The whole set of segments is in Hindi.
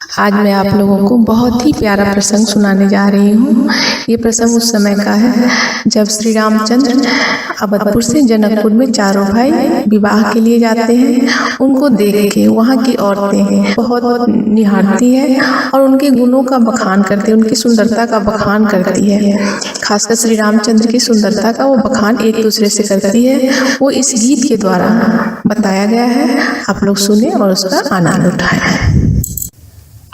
आज मैं आप लोगों को बहुत ही प्यारा प्रसंग सुनाने जा रही हूँ। ये प्रसंग उस समय का है जब श्री रामचंद्र अवधपुर से जनकपुर में चारों भाई विवाह के लिए जाते हैं। उनको देख के वहाँ की औरतें बहुत निहारती है और उनके गुणों का बखान करती है, उनकी सुंदरता का बखान करती है। खासकर श्री रामचंद्र की सुंदरता का वो बखान एक दूसरे से करती है। वो इस गीत के द्वारा बताया गया है। आप लोग सुने और उसका आनंद उठाएं।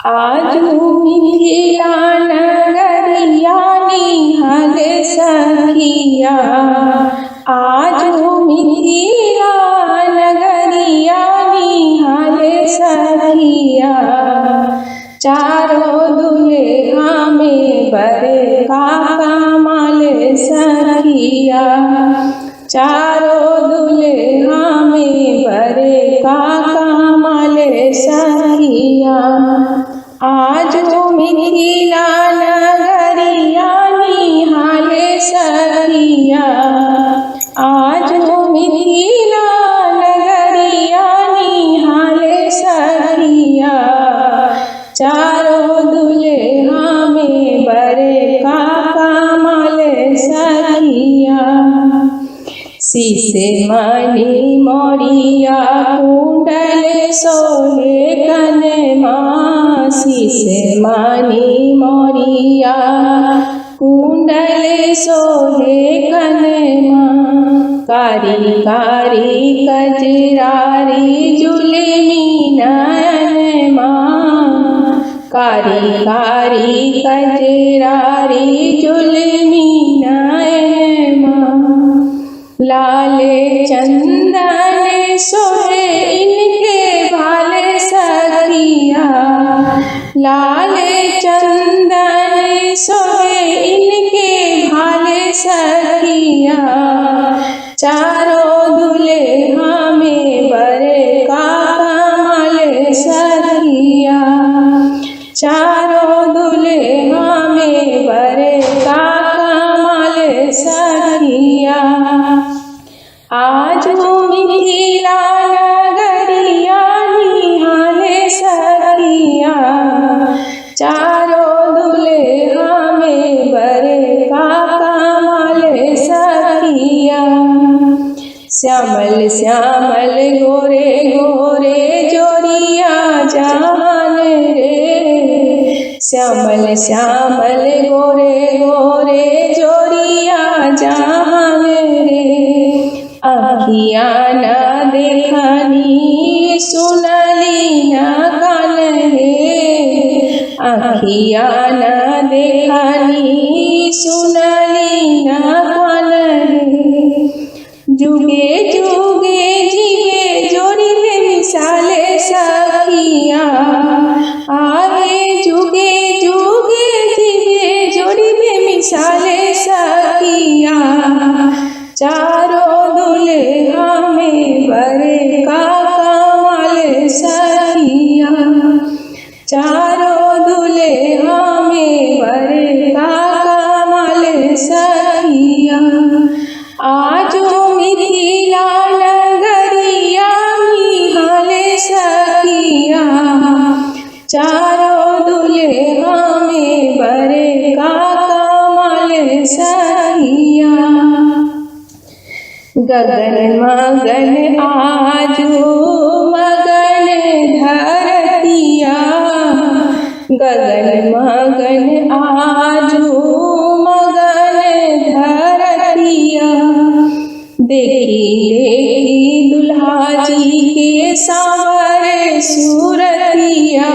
आज मिथिला नगरिया निहाले सखिया, आज मिथिला नगरिया निहाले सखिया। चारों दुल्हा में बड़े काका माले सखिया, चारों दुल्हा में बड़े काका माले सखिया। आज मिथिला नगरिया निहाले सखिया, आज मिथिला नगरिया निहाले सखिया। चारों दुल्हा में बड़े काका माले सखिया। शीशे मणि मोरिया कुंडल सोहे कनमा, शीशे मणि मोरिया कुंडल सोहे कनमा। कारी कारी कजरारी जुलमी नयनमा, कारी कारी कजरारी जुलमी नयनमा। लाले चंदन सोहे इनके भाले सखिया, लाले चंदन सोहे इनके भाले सखिया। चारों दुल्हा में बड़े काका माले सखिया, चारों दुल्हा में बड़े काका माले सखिया। आज मिथिला नगरिया निहाले सखिया, चारों दुल्हा में बड़े काका माले सखिया। श्यामल श्यामल गोरे गोरे जोरिया जान रे, श्यामल श्यामल गोरे गोरे जोरिया जान रे। अखिया न देखनी सुनली न कान रे, अखिया न देखनी सुनली न कान रे। जुगे जुगे जीवे जोड़ी में मिसाले सखिया, आगे जुगे जुगे जीवे जोड़ी में मिसाले सखिया। चारों दुल्हा में बड़े काका माले सखिया, चारों दुल्हा में बड़े काका माले सखिया। आज मिथिला नगरिया निहाले सखिया, चारों दुल्हा में बड़े काका माले सखिया। गगन मगन आजू मगन धरतिया, गगन मगन आजू मगन धरतिया। देखी देखी दुल्हा जी के सांवर सूरतिया,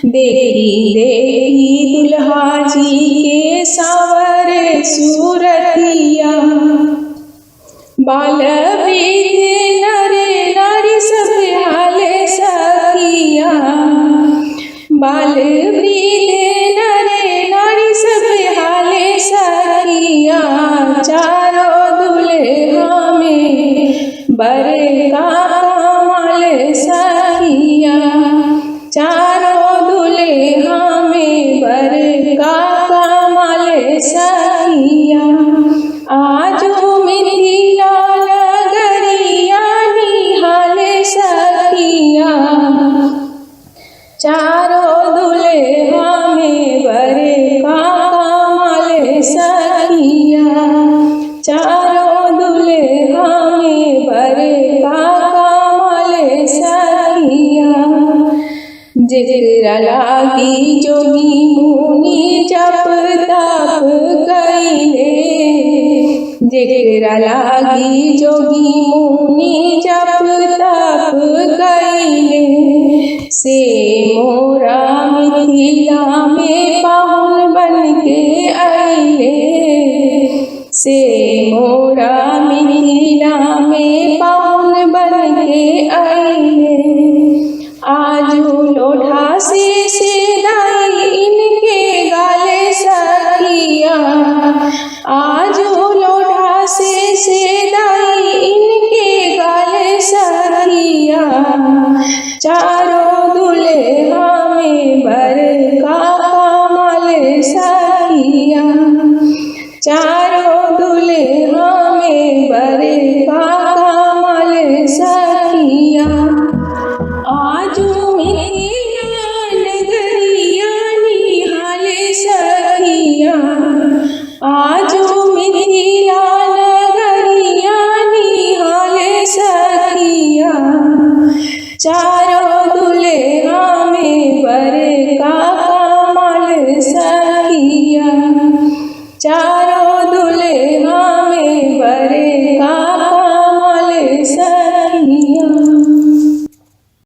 देखी देखी दुल्हा जी के सांवर सूरतिया। बाल बीत नर नारी सब हाले सखिया, बाल बीत नर नारी सब हाले सखिया। चारों दुल्हा में बड़े काका माले सखिया, चारों दुल्हा में बड़े काका माले सखिया। आज मिथिला नगरिया निहाले सखिया, चारों दुल्हा में बरे का कमाल सखिया, चारों दुल्हा में बरे का कमाल सखिया। जेकरा लागी जोगी मुनि जप तप कइले, जेकरा लागी जोगी मुनि जप तप कइले, से मोरा मिथिला में पाहुन बन के अइले, से मोरा मिथिला में पाहुन बन के अइले। आजू लोढ़ा से दाई इनके गाले सखिया, आजू लोढ़ा से दाई इनके गाले सखिया। चारों दुल्हा में बरे का कमाल सखिया, चारों दुल्हा में बरे का कमाल सखिया। आजू मिथिला नगरिया निहाले सखिया, आजू मिथिला नगरिया निहाले सखिया। चारों दुल्हा में बरे का कमाल सखिया।